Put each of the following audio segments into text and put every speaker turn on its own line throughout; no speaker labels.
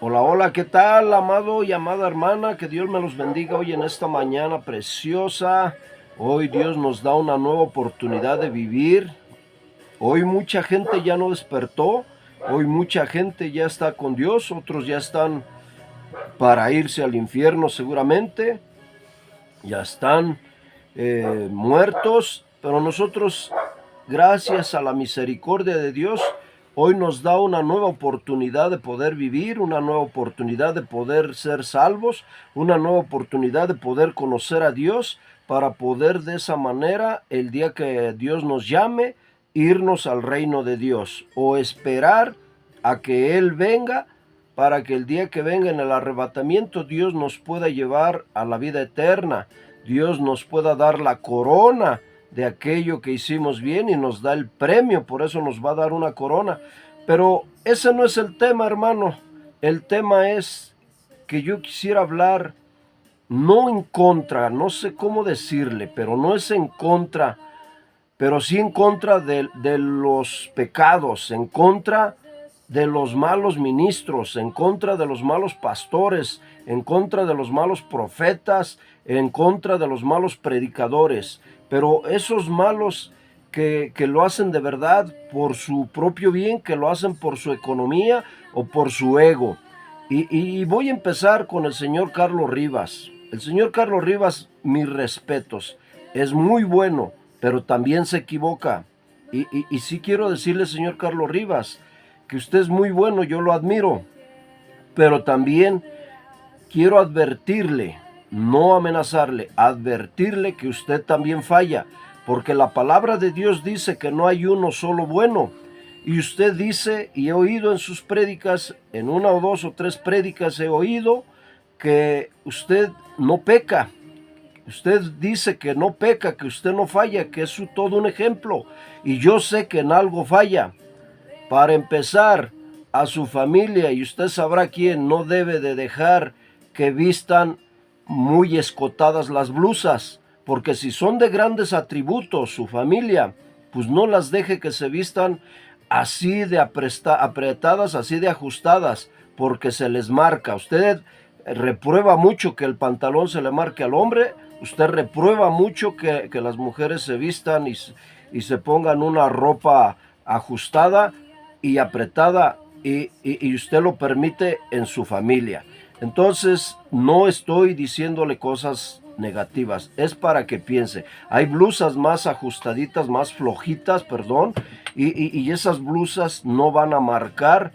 Hola, hola, ¿qué tal, amado y amada hermana? Que Dios me los bendiga hoy en esta mañana preciosa. Hoy Dios nos da una nueva oportunidad de vivir. Hoy mucha gente ya no despertó. Hoy mucha gente ya está con Dios. Otros ya están para irse al infierno seguramente. Ya están muertos. Pero nosotros, gracias a la misericordia de Dios, hoy nos da una nueva oportunidad de poder vivir, una nueva oportunidad de poder ser salvos, una nueva oportunidad de poder conocer a Dios para poder de esa manera, el día que Dios nos llame, irnos al reino de Dios o esperar a que Él venga para que el día que venga en el arrebatamiento Dios nos pueda llevar a la vida eterna, Dios nos pueda dar la corona de aquello que hicimos bien y nos da el premio, por eso nos va a dar una corona. Pero ese no es el tema, hermano. El tema es que yo quisiera hablar no en contra, no sé cómo decirle, pero no es en contra, pero sí en contra de los pecados, en contra de los malos ministros, en contra de los malos pastores, en contra de los malos profetas, en contra de los malos predicadores. Pero esos malos que lo hacen de verdad por su propio bien, que lo hacen por su economía o por su ego. Y voy a empezar con el señor Carlos Rivas. El señor Carlos Rivas, mis respetos, es muy bueno, pero también se equivoca. Y sí quiero decirle, señor Carlos Rivas, que usted es muy bueno, yo lo admiro, pero también quiero advertirle, no amenazarle, advertirle que usted también falla, porque la palabra de Dios dice que no hay uno solo bueno. Y usted dice, y he oído en sus prédicas, en una o dos o tres prédicas he oído que usted no peca. Usted dice que no peca, que usted no falla, que es todo un ejemplo. Y yo sé que en algo falla. Para empezar, a su familia, y usted sabrá quién, no debe de dejar que vistan muy escotadas las blusas, porque si son de grandes atributos su familia, pues no las deje que se vistan así de apretadas, así de ajustadas, porque se les marca. Usted reprueba mucho que el pantalón se le marque al hombre, usted reprueba mucho que las mujeres se vistan y se pongan una ropa ajustada y apretada y usted lo permite en su familia. Entonces, no estoy diciéndole cosas negativas, es para que piense. Hay blusas más ajustaditas, más flojitas, perdón, y esas blusas no van a marcar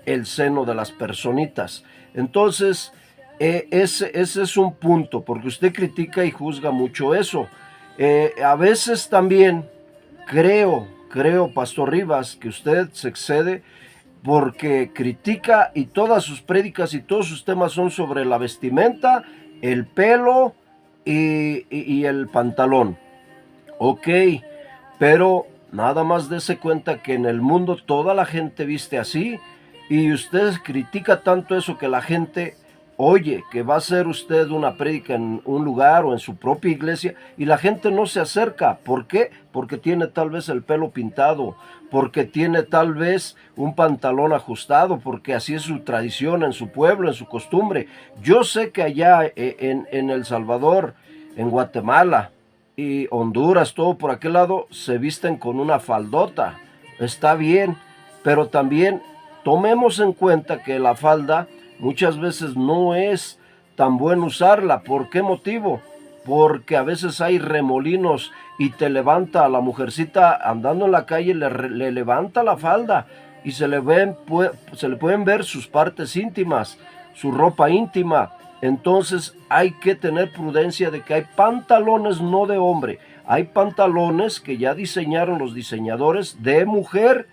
el seno de las personitas. Entonces, ese es un punto, porque usted critica y juzga mucho eso. A veces también creo, Pastor Rivas, que usted se excede porque critica y todas sus prédicas y todos sus temas son sobre la vestimenta, el pelo y el pantalón. Ok, pero nada más dése cuenta que en el mundo toda la gente viste así y usted critica tanto eso que la gente oye que va a hacer usted una prédica en un lugar o en su propia iglesia y la gente no se acerca. ¿Por qué? Porque tiene tal vez el pelo pintado, porque tiene tal vez un pantalón ajustado, porque así es su tradición en su pueblo, en su costumbre. Yo sé que allá en El Salvador, en Guatemala, y Honduras, todo por aquel lado, se visten con una faldota. Está bien, pero también tomemos en cuenta que la falda muchas veces no es tan bueno usarla. ¿Por qué motivo? Porque a veces hay remolinos y te levanta a la mujercita andando en la calle, le levanta la falda y se le pueden ver sus partes íntimas, su ropa íntima. Entonces hay que tener prudencia de que hay pantalones no de hombre, hay pantalones que ya diseñaron los diseñadores de mujer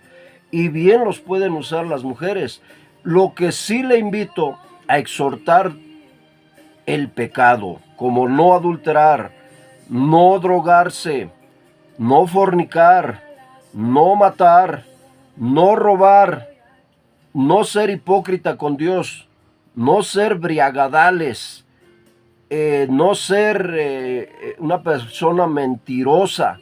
y bien los pueden usar las mujeres. Lo que sí le invito a exhortar el pecado, como no adulterar, no drogarse, no fornicar, no matar, no robar, no ser hipócrita con Dios, no ser briagadales, no ser una persona mentirosa.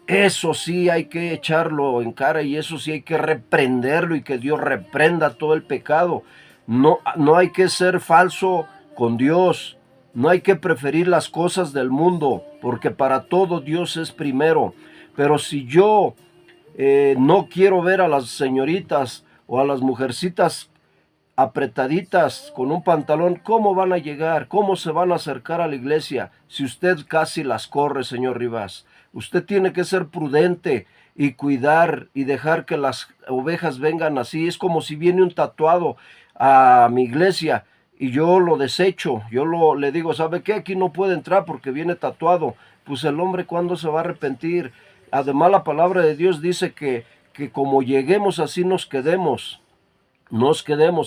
Eso sí hay que echarlo en cara y eso sí hay que reprenderlo y que Dios reprenda todo el pecado. No hay que ser falso con Dios. No hay que preferir las cosas del mundo, porque para todo Dios es primero. Pero si yo no quiero ver a las señoritas o a las mujercitas apretaditas con un pantalón, ¿cómo van a llegar? ¿Cómo se van a acercar a la iglesia si usted casi las corre, señor Rivas? Usted tiene que ser prudente y cuidar y dejar que las ovejas vengan así. Es como si viene un tatuado a mi iglesia y yo lo desecho, le digo, ¿sabe qué? Aquí no puede entrar porque viene tatuado. Pues el hombre, ¿cuándo se va a arrepentir? Además, la palabra de Dios dice que como lleguemos así nos quedemos,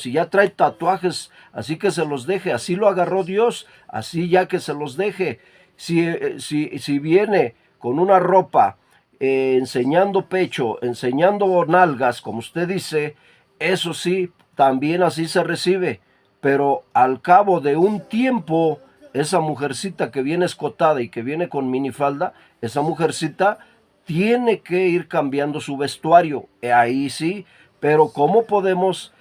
y ya trae tatuajes, así que se los deje, así lo agarró Dios, así ya que se los deje. Si viene con una ropa enseñando pecho, enseñando nalgas, como usted dice, eso sí, también así se recibe, pero al cabo de un tiempo, esa mujercita que viene escotada y que viene con minifalda, esa mujercita tiene que ir cambiando su vestuario, ahí sí. Pero ¿cómo podemos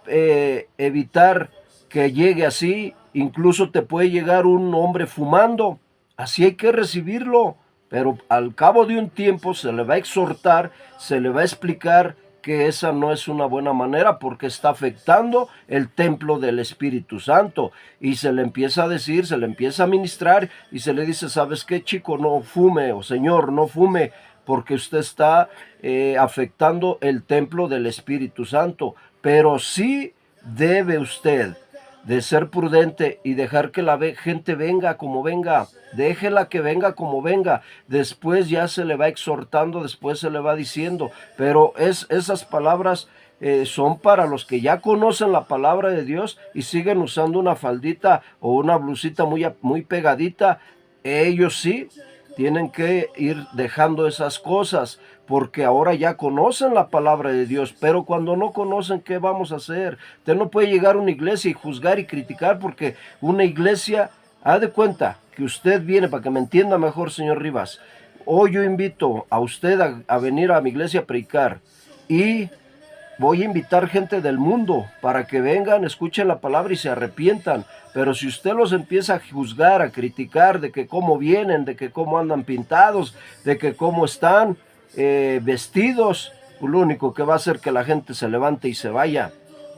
evitar que llegue así? Incluso te puede llegar un hombre fumando. Así hay que recibirlo. Pero al cabo de un tiempo se le va a exhortar, se le va a explicar que esa no es una buena manera porque está afectando el templo del Espíritu Santo. Y se le empieza a decir, se le empieza a ministrar y se le dice, ¿sabes qué, chico? No fume, o señor, no fume, porque usted está afectando el templo del Espíritu Santo. Pero sí debe usted de ser prudente y dejar que la gente venga como venga. Déjela que venga como venga. Después ya se le va exhortando, después se le va diciendo. Pero esas palabras son para los que ya conocen la palabra de Dios y siguen usando una faldita o una blusita muy pegadita. Ellos sí tienen que ir dejando esas cosas, porque ahora ya conocen la palabra de Dios, pero cuando no conocen, ¿qué vamos a hacer? Usted no puede llegar a una iglesia y juzgar y criticar, porque una iglesia, haz de cuenta que usted viene, para que me entienda mejor, señor Rivas, hoy yo invito a usted a venir a mi iglesia a predicar, y voy a invitar gente del mundo para que vengan, escuchen la palabra y se arrepientan. Pero si usted los empieza a juzgar, a criticar de que cómo vienen, de que cómo andan pintados, de que cómo están vestidos, lo único que va a hacer que la gente se levante y se vaya.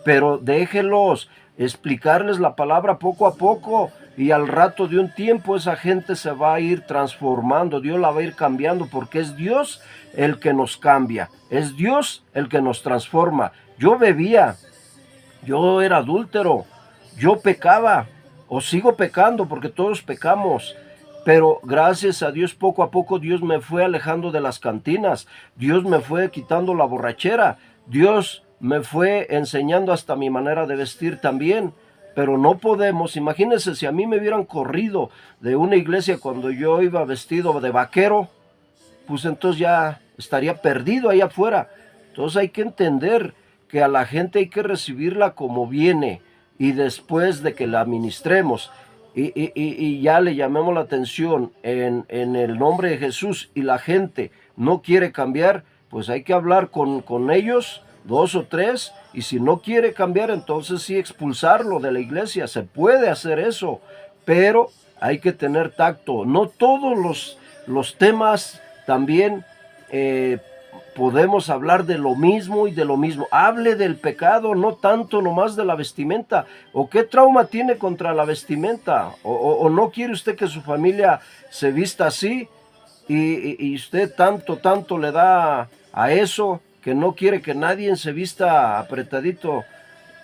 Pero déjenlos explicarles la palabra poco a poco, y al rato de un tiempo esa gente se va a ir transformando, Dios la va a ir cambiando, porque es Dios el que nos cambia, es Dios el que nos transforma. Yo bebía, yo era adúltero, yo pecaba o sigo pecando, porque todos pecamos. Pero gracias a Dios, poco a poco Dios me fue alejando de las cantinas, Dios me fue quitando la borrachera, Dios me fue enseñando hasta mi manera de vestir también. Pero no podemos, imagínense si a mí me hubieran corrido de una iglesia cuando yo iba vestido de vaquero, pues entonces ya estaría perdido ahí afuera. Entonces hay que entender que a la gente hay que recibirla como viene, y después de que la administremos y ya le llamemos la atención en el nombre de Jesús, y la gente no quiere cambiar, pues hay que hablar con ellos, dos o tres, y si no quiere cambiar, entonces sí expulsarlo de la iglesia. Se puede hacer eso, pero hay que tener tacto. No todos los temas también podemos hablar de lo mismo y de lo mismo. Hable del pecado, no tanto nomás de la vestimenta. ¿O qué trauma tiene contra la vestimenta? ¿O no quiere usted que su familia se vista así? Y usted tanto le da a eso, que no quiere que nadie se vista apretadito.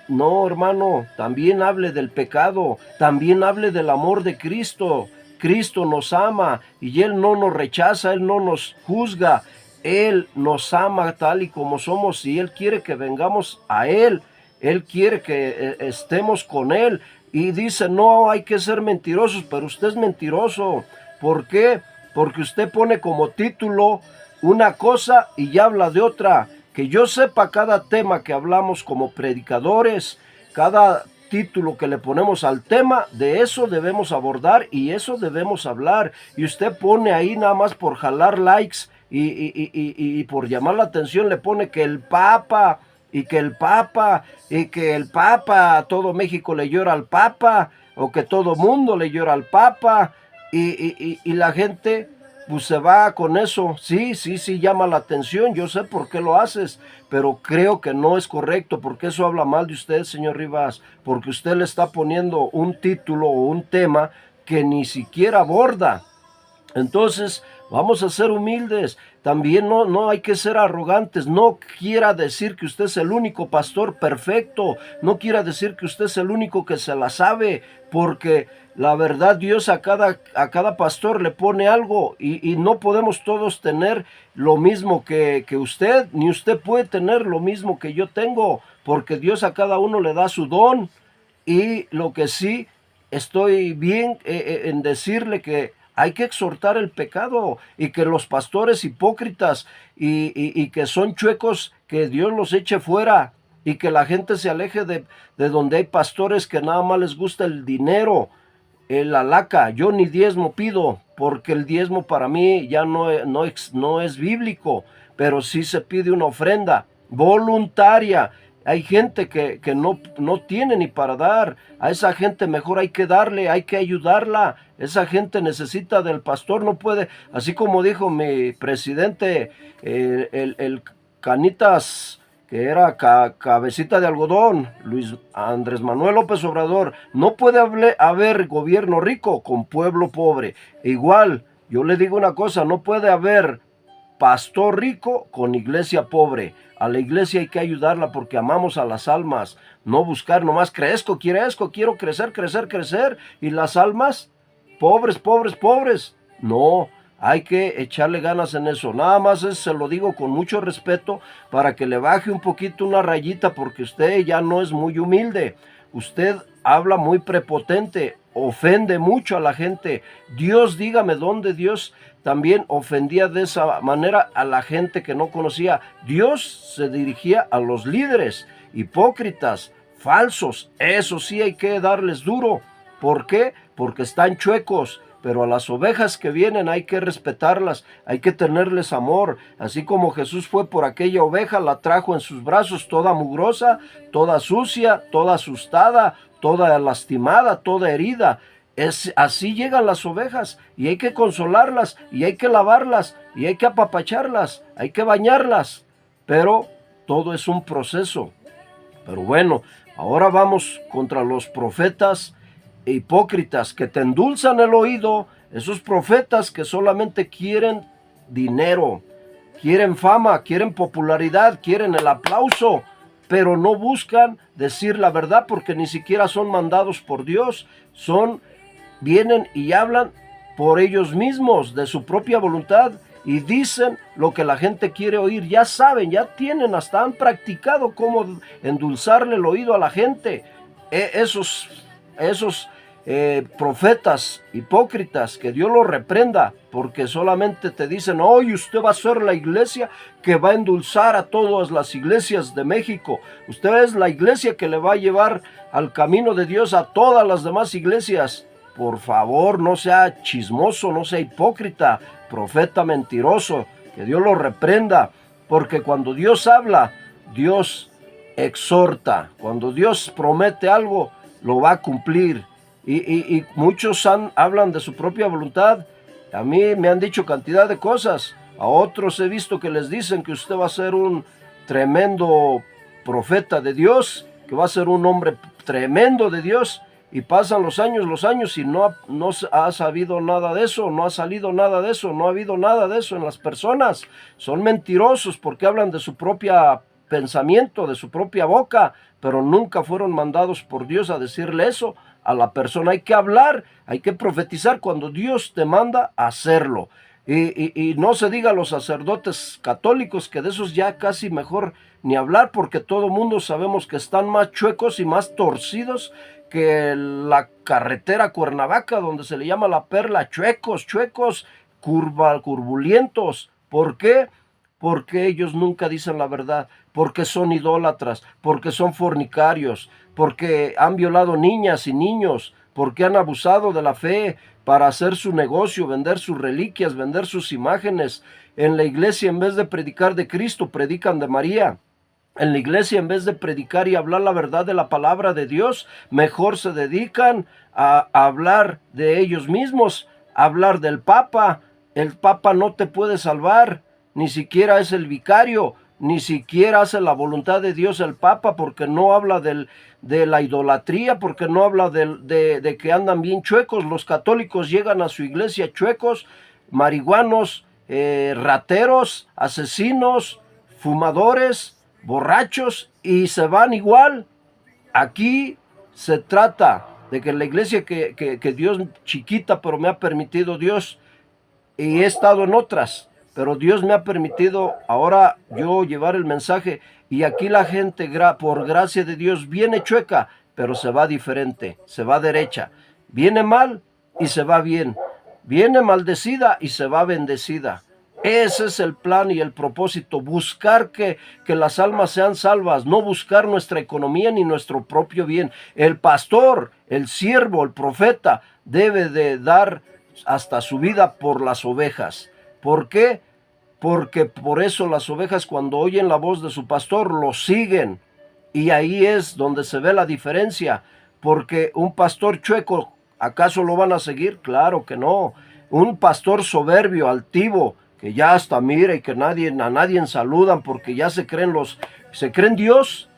No, hermano, también hable del pecado, también hable del amor de Cristo. Cristo nos ama y Él no nos rechaza, Él no nos juzga. Él nos ama tal y como somos, y Él quiere que vengamos a Él. Él quiere que estemos con Él. Y dice, no hay que ser mentirosos, pero usted es mentiroso. ¿Por qué? Porque usted pone como título una cosa y ya habla de otra. Que yo sepa, cada tema que hablamos como predicadores, cada título que le ponemos al tema, de eso debemos abordar y eso debemos hablar. Y usted pone ahí nada más por jalar likes y por llamar la atención, le pone que el Papa, y que el Papa, a todo México le llora al Papa, o que todo mundo le llora al Papa, y la gente pues se va con eso. Sí, sí, sí, llama la atención, yo sé por qué lo haces, pero creo que no es correcto, porque eso habla mal de usted, señor Rivas, porque usted le está poniendo un título o un tema que ni siquiera aborda. Entonces, vamos a ser humildes. También no hay que ser arrogantes. No quiera decir que usted es el único pastor perfecto. No quiera decir que usted es el único que se la sabe. Porque la verdad, Dios a cada pastor le pone algo. Y no podemos todos tener lo mismo que usted. Ni usted puede tener lo mismo que yo tengo. Porque Dios a cada uno le da su don. Y lo que sí estoy bien en decirle que hay que exhortar el pecado, y que los pastores hipócritas y que son chuecos, que Dios los eche fuera, y que la gente se aleje de donde hay pastores que nada más les gusta el dinero, la laca. Yo ni diezmo pido, porque el diezmo para mí ya no es bíblico, pero sí se pide una ofrenda voluntaria. Hay gente que no tiene ni para dar. A esa gente mejor hay que darle, hay que ayudarla. Esa gente necesita del pastor, no puede, así como dijo mi presidente, el Canitas, que era cabecita de algodón, Luis Andrés Manuel López Obrador. No puede haber gobierno rico con pueblo pobre. Igual, yo le digo una cosa, no puede haber pastor rico con iglesia pobre. A la iglesia hay que ayudarla porque amamos a las almas, no buscar nomás quiero crecer, crecer, crecer, y las almas pobres, pobres, pobres. No, hay que echarle ganas en eso. Nada más se lo digo con mucho respeto para que le baje un poquito una rayita, porque usted ya no es muy humilde. Usted habla muy prepotente, ofende mucho a la gente. Dios, dígame dónde Dios también ofendía de esa manera a la gente que no conocía. Dios se dirigía a los líderes hipócritas, falsos. Eso sí hay que darles duro. ¿Por qué? Porque están chuecos. Pero a las ovejas que vienen hay que respetarlas, hay que tenerles amor. Así como Jesús fue por aquella oveja, la trajo en sus brazos toda mugrosa, toda sucia, toda asustada, toda lastimada, toda herida. Así llegan las ovejas, y hay que consolarlas, y hay que lavarlas, y hay que apapacharlas, hay que bañarlas. Pero todo es un proceso. Pero bueno, ahora vamos contra los profetas hipócritas que te endulzan el oído, esos profetas que solamente quieren dinero, quieren fama, quieren popularidad, quieren el aplauso, pero no buscan decir la verdad, porque ni siquiera son mandados por Dios. Vienen y hablan por ellos mismos, de su propia voluntad, y dicen lo que la gente quiere oír. Ya saben, ya tienen, hasta han practicado cómo endulzarle el oído a la gente. Esos profetas hipócritas, que Dios los reprenda, porque solamente te dicen: hoy usted va a ser la iglesia que va a endulzar a todas las iglesias de México. Usted es la iglesia que le va a llevar al camino de Dios a todas las demás iglesias. Por favor, no sea chismoso, no sea hipócrita, profeta mentiroso, que Dios lo reprenda, porque cuando Dios habla, Dios exhorta. Cuando Dios promete algo, lo va a cumplir. Y muchos hablan de su propia voluntad. A mí me han dicho cantidad de cosas. A otros he visto que les dicen que usted va a ser un tremendo profeta de Dios, que va a ser un hombre tremendo de Dios. Y pasan los años, y no ha sabido nada de eso, no ha salido nada de eso, no ha habido nada de eso en las personas. Son mentirosos porque hablan de su propio pensamiento, de su propia boca, pero nunca fueron mandados por Dios a decirle eso a la persona. Hay que hablar, hay que profetizar cuando Dios te manda a hacerlo. Y no se diga a los sacerdotes católicos, que de esos ya casi mejor ni hablar, porque todo mundo sabemos que están más chuecos y más torcidos que la carretera Cuernavaca, donde se le llama la Perla. Chuecos, curvulientos. ¿Por qué? Porque ellos nunca dicen la verdad, porque son idólatras, porque son fornicarios, porque han violado niñas y niños, porque han abusado de la fe para hacer su negocio, vender sus reliquias, vender sus imágenes. En la iglesia, en vez de predicar de Cristo, predican de María. En la iglesia, en vez de predicar y hablar la verdad de la palabra de Dios, mejor se dedican a hablar de ellos mismos, a hablar del Papa. El Papa no te puede salvar, ni siquiera es el vicario, ni siquiera hace la voluntad de Dios el Papa, porque no habla de la idolatría, porque no habla de que andan bien chuecos. Los católicos llegan a su iglesia chuecos, marihuanos, rateros, asesinos, fumadores, borrachos, y se van igual. Aquí se trata de que la iglesia que Dios, chiquita, pero me ha permitido Dios, y he estado en otras, pero Dios me ha permitido ahora yo llevar el mensaje, y aquí la gente, por gracia de Dios, viene chueca, pero se va diferente, se va derecha, viene mal y se va bien, viene maldecida y se va bendecida. Ese es el plan y el propósito, buscar que las almas sean salvas, no buscar nuestra economía ni nuestro propio bien. El pastor, el siervo, el profeta debe de dar hasta su vida por las ovejas. ¿Por qué? Porque por eso las ovejas, cuando oyen la voz de su pastor, lo siguen. Y ahí es donde se ve la diferencia. Porque un pastor chueco, ¿acaso lo van a seguir? Claro que no. Un pastor soberbio, altivo, que ya hasta mira y que a nadie saludan porque ya se creen Dios.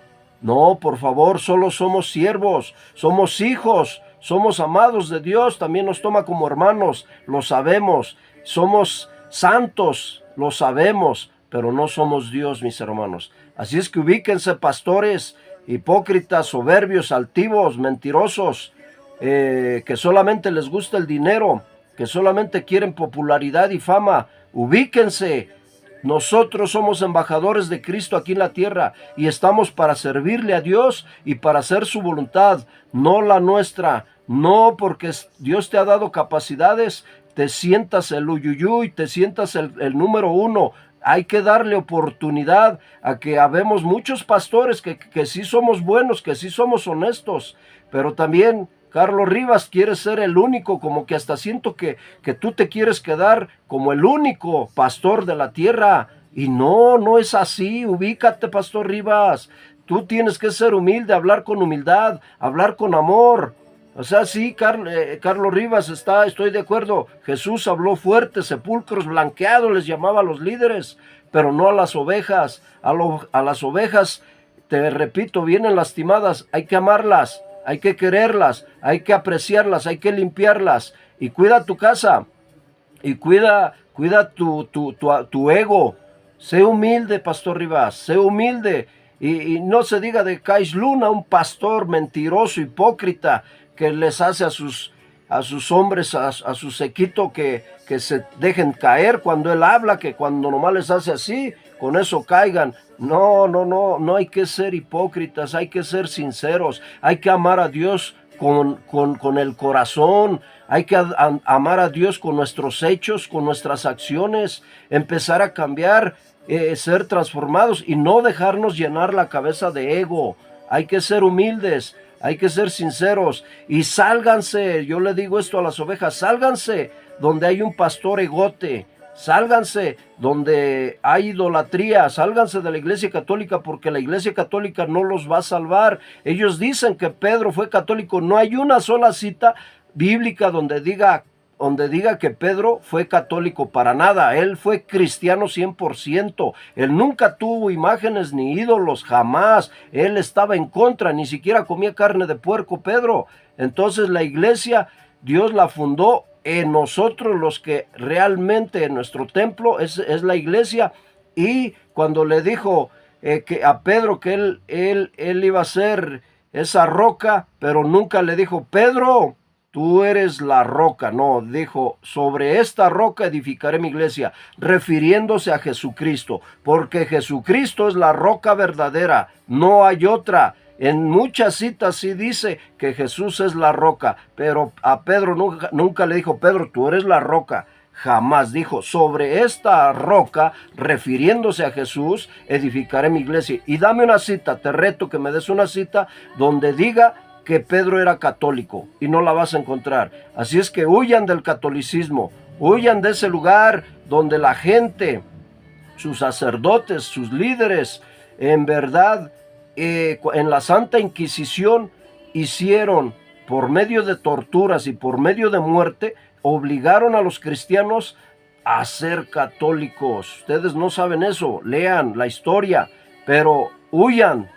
No, por favor, solo somos siervos, somos hijos, somos amados de Dios, también nos toma como hermanos, lo sabemos, somos santos, lo sabemos, pero no somos Dios, mis hermanos. Así es que ubíquense, pastores hipócritas, soberbios, altivos, mentirosos, que solamente les gusta el dinero, que solamente quieren popularidad y fama. Ubíquense. Nosotros somos embajadores de Cristo aquí en la tierra y estamos para servirle a Dios y para hacer su voluntad, no la nuestra. No porque Dios te ha dado capacidades, te sientas el uyuyuy, te sientas el número uno. Hay que darle oportunidad a que habemos muchos pastores que sí somos buenos, que sí somos honestos, pero también Carlos Rivas quiere ser el único, como que hasta siento que tú te quieres quedar como el único pastor de la tierra. Y no es así. Ubícate, Pastor Rivas. Tú tienes que ser humilde, hablar con humildad, hablar con amor. O sea, sí, Carlos Rivas, estoy de acuerdo. Jesús habló fuerte, sepulcros blanqueados les llamaba a los líderes, pero no a las ovejas. A las ovejas, te repito, vienen lastimadas, hay que amarlas. Hay que quererlas, hay que apreciarlas, hay que limpiarlas. Y cuida tu casa, y cuida tu ego. Sé humilde, Pastor Rivas, sé humilde. Y no se diga de Kais Luna, un pastor mentiroso, hipócrita, que les hace a sus hombres, a su séquito, que se dejen caer cuando él habla, que cuando nomás les hace así, con eso caigan. No hay que ser hipócritas, hay que ser sinceros, hay que amar a Dios con el corazón, hay que amar a Dios con nuestros hechos, con nuestras acciones, empezar a cambiar, ser transformados y no dejarnos llenar la cabeza de ego. Hay que ser humildes, hay que ser sinceros y sálganse, yo le digo esto a las ovejas, sálganse donde hay un pastor egote, sálganse donde hay idolatría, sálganse de la Iglesia Católica porque la Iglesia Católica no los va a salvar. Ellos dicen que Pedro fue católico, no hay una sola cita bíblica donde diga que Pedro fue católico, para nada. Él fue cristiano 100%. Él nunca tuvo imágenes ni ídolos, jamás. Él estaba en contra, ni siquiera comía carne de puerco, Pedro. Entonces la iglesia, Dios la fundó en nosotros, los que realmente en nuestro templo es la iglesia. Y cuando le dijo que a Pedro que él iba a ser esa roca, pero nunca le dijo, Pedro, tú eres la roca. No, dijo, sobre esta roca edificaré mi iglesia, refiriéndose a Jesucristo, porque Jesucristo es la roca verdadera, no hay otra. En muchas citas sí dice que Jesús es la roca, pero a Pedro nunca le dijo, Pedro, tú eres la roca. Jamás dijo, sobre esta roca, refiriéndose a Jesús, edificaré mi iglesia. Y dame una cita, te reto que me des una cita donde diga que Pedro era católico, y no la vas a encontrar. Así es que huyan del catolicismo, huyan de ese lugar donde la gente, sus sacerdotes, sus líderes, en verdad, en la Santa Inquisición hicieron, por medio de torturas y por medio de muerte, obligaron a los cristianos a ser católicos. Ustedes no saben eso, lean la historia, pero huyan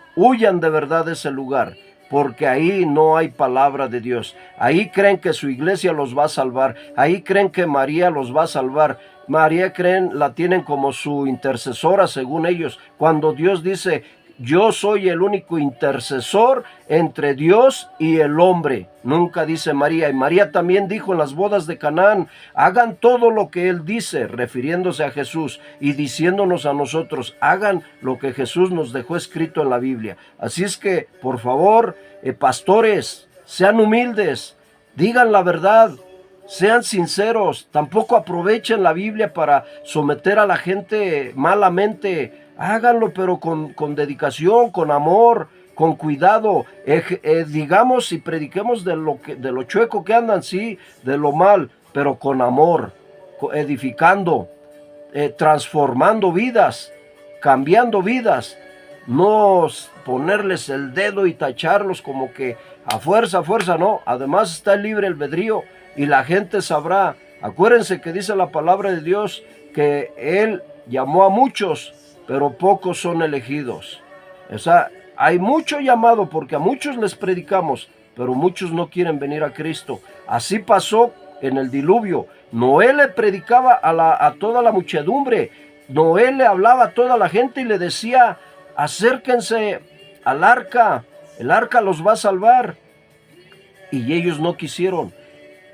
de verdad de ese lugar, porque ahí no hay palabra de Dios. Ahí creen que su iglesia los va a salvar, ahí creen que María los va a salvar. María la tienen como su intercesora según ellos, cuando Dios dice: yo soy el único intercesor entre Dios y el hombre. Nunca dice María. Y María también dijo en las bodas de Canaán: hagan todo lo que Él dice, refiriéndose a Jesús y diciéndonos a nosotros: hagan lo que Jesús nos dejó escrito en la Biblia. Así es que, por favor, pastores, sean humildes, digan la verdad, sean sinceros, tampoco aprovechen la Biblia para someter a la gente malamente. Háganlo, pero con dedicación, con amor, con cuidado. Digamos y prediquemos de lo chueco que andan, sí, de lo mal, pero con amor, edificando, transformando vidas, cambiando vidas. No ponerles el dedo y tacharlos como que a fuerza, no. Además está el libre albedrío y la gente sabrá. Acuérdense que dice la palabra de Dios que Él llamó a muchos, pero pocos son elegidos. O sea, hay mucho llamado porque a muchos les predicamos, pero muchos no quieren venir a Cristo. Así pasó en el diluvio. Noé le predicaba a toda la muchedumbre. Noé le hablaba a toda la gente y le decía: acérquense al arca, el arca los va a salvar. Y ellos no quisieron.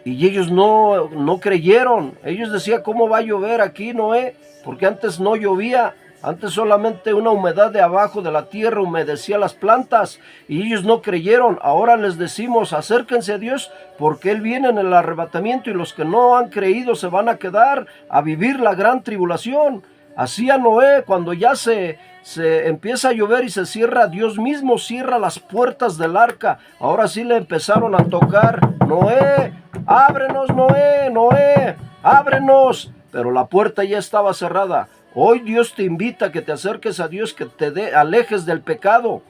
Y ellos no creyeron. Ellos decían: ¿cómo va a llover aquí, Noé? Porque antes no llovía. Antes solamente una humedad de abajo de la tierra humedecía las plantas. Y ellos no creyeron. Ahora les decimos: acérquense a Dios, porque Él viene en el arrebatamiento y los que no han creído se van a quedar a vivir la gran tribulación. Así a Noé, cuando ya se empieza a llover y se cierra, Dios mismo cierra las puertas del arca. Ahora sí le empezaron a tocar: Noé, ábrenos, Noé, ábrenos. Pero la puerta ya estaba cerrada. Hoy Dios te invita a que te acerques a Dios, que te alejes del pecado.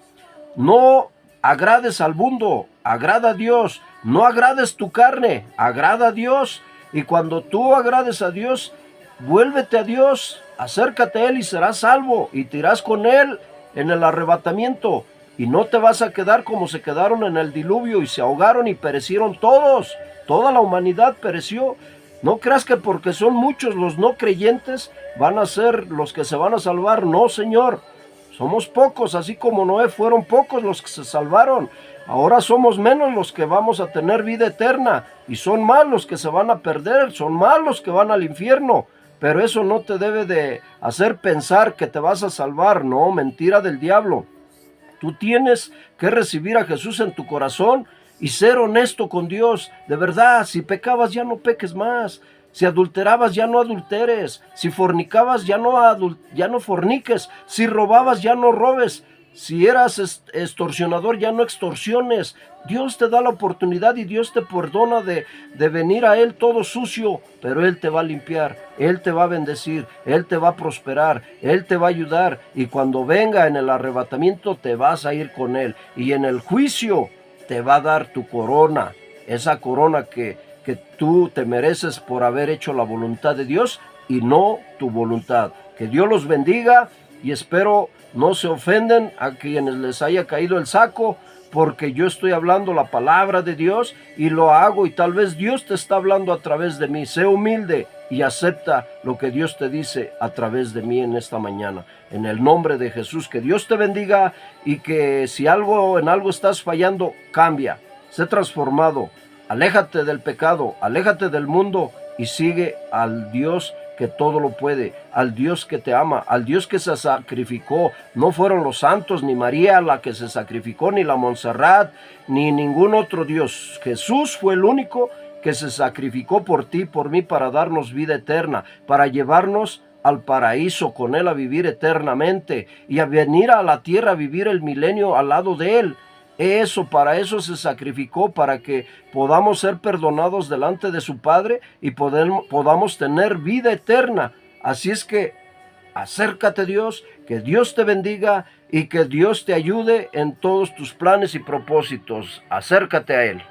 No agrades al mundo, agrada a Dios. No agrades tu carne, agrada a Dios. Y cuando tú agrades a Dios, vuélvete a Dios, acércate a Él y serás salvo. Y te irás con Él en el arrebatamiento. Y no te vas a quedar como se quedaron en el diluvio y se ahogaron y perecieron todos. Toda la humanidad pereció. No creas que porque son muchos los no creyentes van a ser los que se van a salvar. No, Señor. Somos pocos, así como Noé fueron pocos los que se salvaron. Ahora somos menos los que vamos a tener vida eterna. Y son más los que se van a perder, son más los que van al infierno. Pero eso no te debe de hacer pensar que te vas a salvar. No, mentira del diablo. Tú tienes que recibir a Jesús en tu corazón y ser honesto con Dios. De verdad, si pecabas ya no peques más. Si adulterabas ya no adulteres. Si fornicabas ya no forniques. Si robabas ya no robes. Si eras extorsionador ya no extorsiones. Dios te da la oportunidad y Dios te perdona de venir a Él todo sucio, pero Él te va a limpiar, Él te va a bendecir, Él te va a prosperar, Él te va a ayudar, y cuando venga en el arrebatamiento te vas a ir con Él, y en el juicio te va a dar tu corona, esa corona que tú te mereces por haber hecho la voluntad de Dios y no tu voluntad. Que Dios los bendiga y espero no se ofenden a quienes les haya caído el saco, porque yo estoy hablando la palabra de Dios y lo hago, y tal vez Dios te está hablando a través de mí. Sé humilde y acepta lo que Dios te dice a través de mí en esta mañana. En el nombre de Jesús, que Dios te bendiga, y que si en algo estás fallando, cambia, sé transformado, aléjate del pecado, aléjate del mundo y sigue al Dios que todo lo puede, al Dios que te ama, al Dios que se sacrificó. No fueron los santos, ni María la que se sacrificó, ni la Montserrat, ni ningún otro Dios. Jesús fue el único que se sacrificó por ti, por mí, para darnos vida eterna, para llevarnos al paraíso con Él, a vivir eternamente y a venir a la tierra a vivir el milenio al lado de Él. Para eso se sacrificó, para que podamos ser perdonados delante de su Padre y podamos tener vida eterna. Así es que acércate a Dios, que Dios te bendiga y que Dios te ayude en todos tus planes y propósitos. Acércate a Él.